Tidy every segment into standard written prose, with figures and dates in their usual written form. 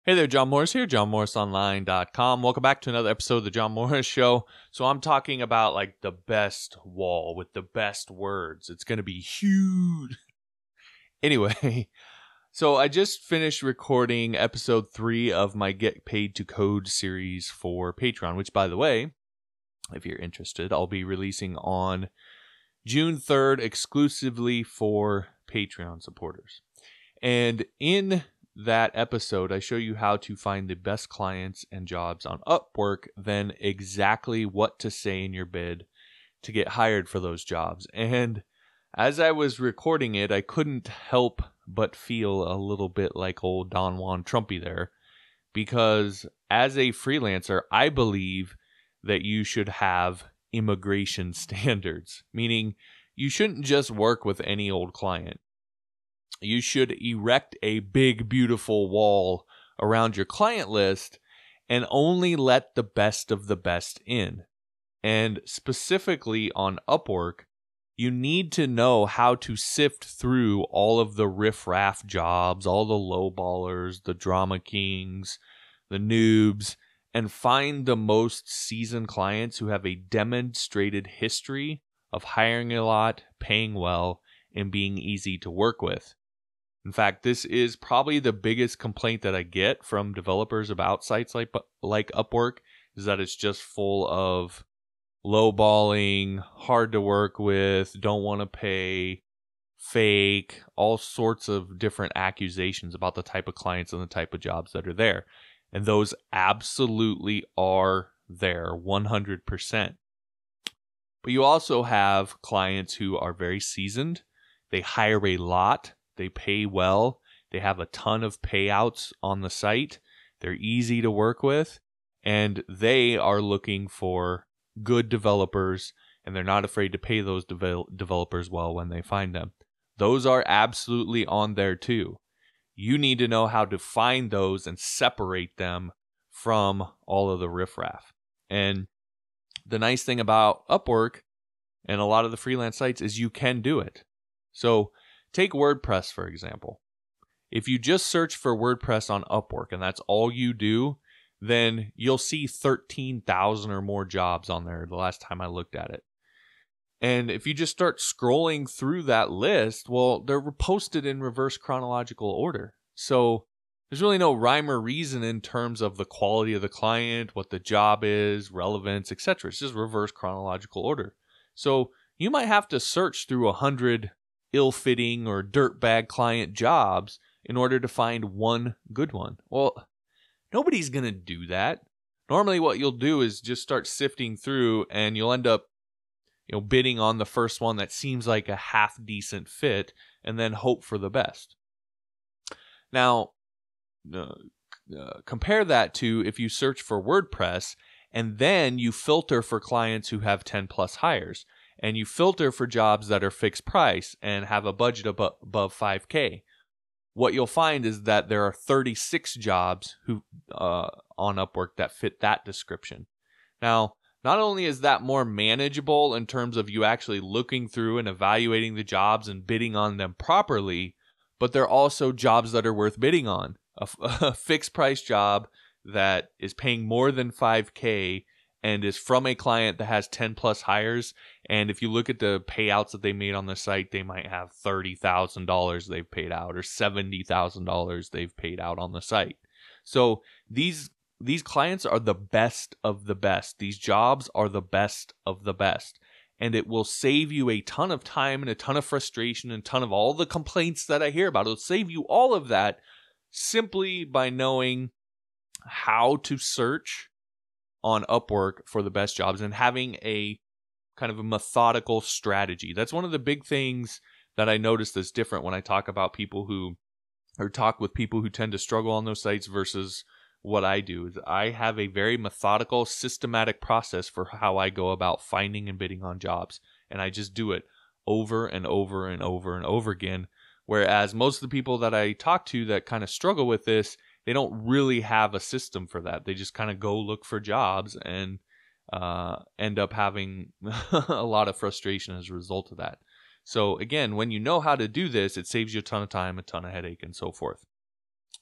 Hey there, John Morris here, johnmorrisonline.com. Welcome back to another episode of the John Morris Show. So I'm talking about like the best wall with the best words. It's going to be huge. Anyway, so I just finished recording episode 3 of my Get Paid to Code series for Patreon, which, by the way, if you're interested, I'll be releasing on June 3rd exclusively for Patreon supporters. And in that episode, I show you how to find the best clients and jobs on Upwork, then exactly what to say in your bid to get hired for those jobs. And as I was recording it, I couldn't help but feel a little bit like old Don Juan Trumpy there, because as a freelancer, I believe that you should have immigration standards, meaning you shouldn't just work with any old client. You should erect a big, beautiful wall around your client list and only let the best of the best in. And specifically on Upwork, you need to know how to sift through all of the riff-raff jobs, all the lowballers, the drama kings, the noobs, and find the most seasoned clients who have a demonstrated history of hiring a lot, paying well, and being easy to work with. In fact, this is probably the biggest complaint that I get from developers about sites like Upwork, is that it's just full of lowballing, hard to work with, don't want to pay, fake, all sorts of different accusations about the type of clients and the type of jobs that are there. And those absolutely are there, 100%. But you also have clients who are very seasoned. They hire a lot. They pay well. They have a ton of payouts on the site. They're easy to work with. And they are looking for good developers. And they're not afraid to pay those developers well when they find them. Those are absolutely on there too. You need to know how to find those and separate them from all of the riffraff. And the nice thing about Upwork and a lot of the freelance sites is you can do it. So take WordPress, for example. If you just search for WordPress on Upwork and that's all you do, then you'll see 13,000 or more jobs on there the last time I looked at it. And if you just start scrolling through that list, well, they're posted in reverse chronological order. So there's really no rhyme or reason in terms of the quality of the client, what the job is, relevance, etc. It's just reverse chronological order. So you might have to search through 100 ill-fitting or dirtbag client jobs in order to find one good one. Well, nobody's going to do that. Normally what you'll do is just start sifting through and you'll end up bidding on the first one that seems like a half-decent fit and then hope for the best. Now, compare that to if you search for WordPress and then you filter for clients who have 10 plus hires. And you filter for jobs that are fixed price and have a budget above $5,000. What you'll find is that there are 36 jobs on Upwork that fit that description. Now, not only is that more manageable in terms of you actually looking through and evaluating the jobs and bidding on them properly, but they're also jobs that are worth bidding on. A fixed price job that is paying more than $5,000 and is from a client that has 10 plus hires. And if you look at the payouts that they made on the site, they might have $30,000 they've paid out or $70,000 they've paid out on the site. So these clients are the best of the best. These jobs are the best of the best. And it will save you a ton of time and a ton of frustration and a ton of all the complaints that I hear about. It'll save you all of that simply by knowing how to search on Upwork for the best jobs and having a kind of a methodical strategy. That's one of the big things that I noticed that's different when I talk about people who, or talk with people who tend to struggle on those sites versus what I do. Is I have a very methodical, systematic process for how I go about finding and bidding on jobs. And I just do it over and over and over and over again. Whereas most of the people that I talk to that kind of struggle with this, they don't really have a system for that. They just kind of go look for jobs and end up having a lot of frustration as a result of that. So again, when you know how to do this, it saves you a ton of time, a ton of headache, and so forth.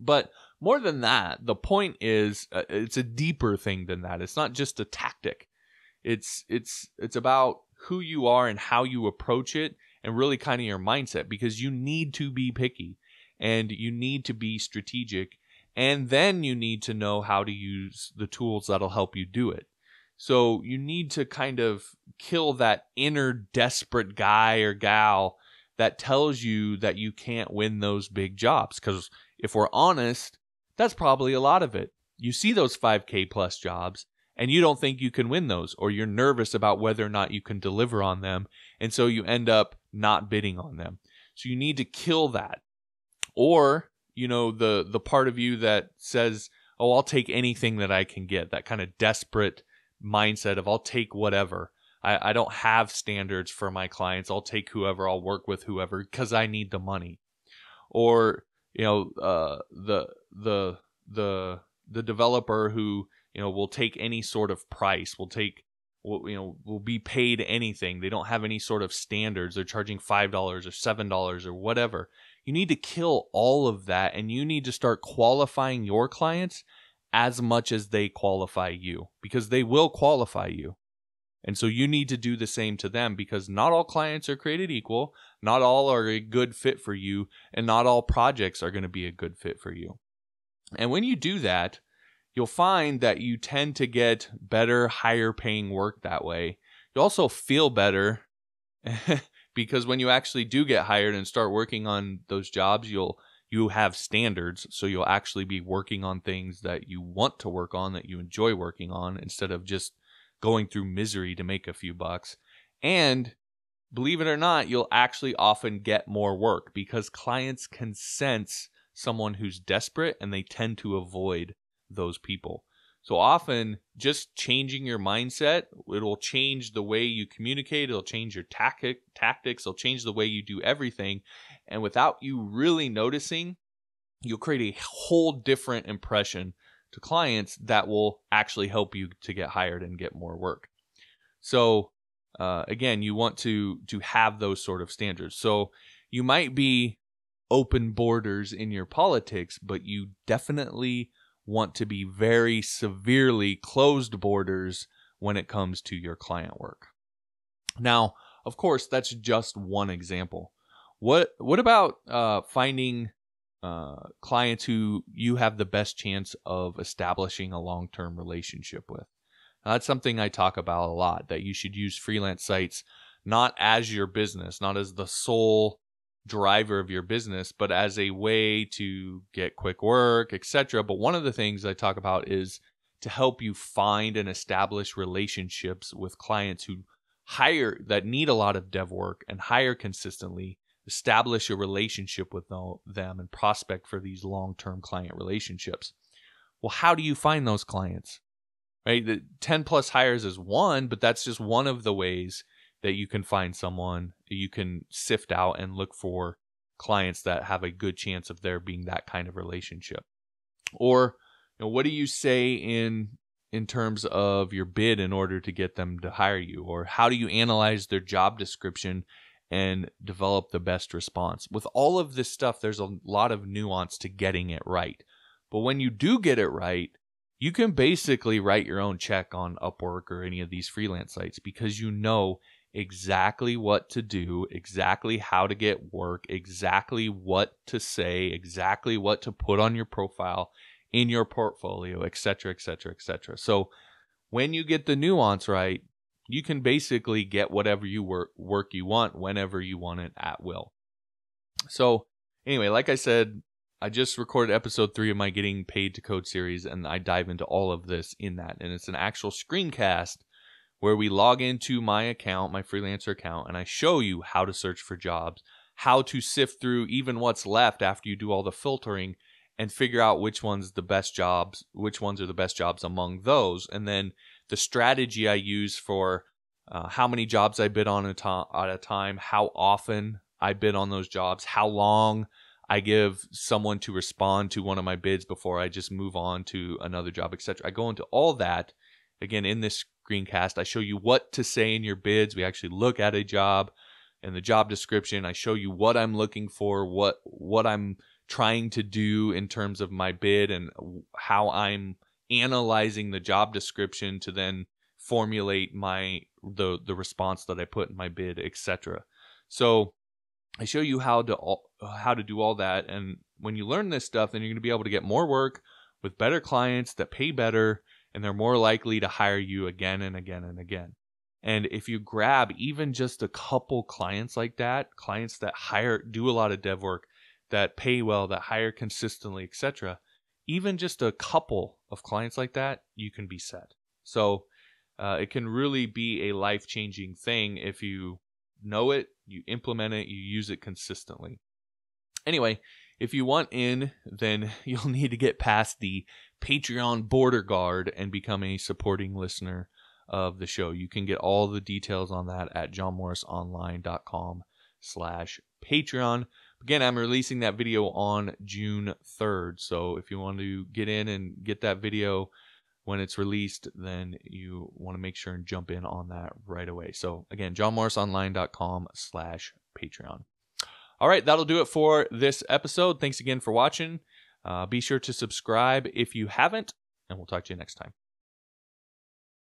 But more than that, the point is it's a deeper thing than that. It's not just a tactic. It's about who you are and how you approach it, and really kind of your mindset, because you need to be picky and you need to be strategic, and then you need to know how to use the tools that'll help you do it. So you need to kind of kill that inner desperate guy or gal that tells you that you can't win those big jobs. Because if we're honest, that's probably a lot of it. You see those 5K plus jobs and you don't think you can win those, or you're nervous about whether or not you can deliver on them. And so you end up not bidding on them. So you need to kill that. Or, the part of you that says, oh, I'll take anything that I can get, that kind of desperate mindset of I'll take whatever. I don't have standards for my clients. I'll take whoever, I'll work with whoever because I need the money. Or, the developer who, will take any sort of price, will be paid anything. They don't have any sort of standards. They're charging $5 or $7 or whatever. You need to kill all of that, and you need to start qualifying your clients as much as they qualify you, because they will qualify you. And so you need to do the same to them, because not all clients are created equal, not all are a good fit for you, and not all projects are going to be a good fit for you. And when you do that, you'll find that you tend to get better, higher paying work that way. You also feel better because when you actually do get hired and start working on those jobs, you have standards, so you'll actually be working on things that you want to work on, that you enjoy working on, instead of just going through misery to make a few bucks. And believe it or not, you'll actually often get more work because clients can sense someone who's desperate, and they tend to avoid those people. So often just changing your mindset, it'll change the way you communicate, it'll change your tactics, it'll change the way you do everything. And without you really noticing, you'll create a whole different impression to clients that will actually help you to get hired and get more work. So again, you want to have those sort of standards. So you might be open borders in your politics, but you definitely want to be very severely closed borders when it comes to your client work. Now, of course, that's just one example. What about finding clients who you have the best chance of establishing a long-term relationship with? Now, that's something I talk about a lot, that you should use freelance sites not as your business, not as the sole driver of your business, but as a way to get quick work, etc. But one of the things I talk about is to help you find and establish relationships with clients who that need a lot of dev work and hire consistently. Establish a relationship with them and prospect for these long-term client relationships. Well, how do you find those clients? Right? The 10 plus hires is one, but that's just one of the ways that you can find someone. You can sift out and look for clients that have a good chance of there being that kind of relationship. Or, what do you say in terms of your bid in order to get them to hire you? Or how do you analyze their job description and develop the best response? With all of this stuff, there's a lot of nuance to getting it right. But when you do get it right, you can basically write your own check on Upwork or any of these freelance sites, because you know exactly what to do, exactly how to get work, exactly what to say, exactly what to put on your profile, in your portfolio, etc., etc., etc. So when you get the nuance right, you can basically get whatever work you want whenever you want it at will. So anyway, like I said, I just recorded episode 3 of my Getting Paid to Code series, and I dive into all of this in that. And it's an actual screencast where we log into my account, my freelancer account, and I show you how to search for jobs, how to sift through even what's left after you do all the filtering, and figure out which ones are the best jobs among those. And then the strategy I use for how many jobs I bid on at a time, how often I bid on those jobs, how long I give someone to respond to one of my bids before I just move on to another job, etc. I go into all that, again, in this screencast. I show you what to say in your bids. We actually look at a job and the job description. I show you what I'm looking for, what I'm trying to do in terms of my bid and how I'm analyzing the job description to then formulate the response that I put in my bid, etc. So I show you how to do all that, and when you learn this stuff, then you're going to be able to get more work with better clients that pay better, and they're more likely to hire you again and again and again. And if you grab even just a couple clients like that, clients that do a lot of dev work, that pay well, that hire consistently, etc., even just a couple of clients like that, you can be set. So it can really be a life-changing thing if you know it, you implement it, you use it consistently. Anyway, if you want in, then you'll need to get past the Patreon border guard and become a supporting listener of the show. You can get all the details on that at johnmorrisonline.com/Patreon. Again, I'm releasing that video on June 3rd. So if you want to get in and get that video when it's released, then you want to make sure and jump in on that right away. So again, johnmorrisonline.com/Patreon. All right, that'll do it for this episode. Thanks again for watching. Be sure to subscribe if you haven't, and we'll talk to you next time.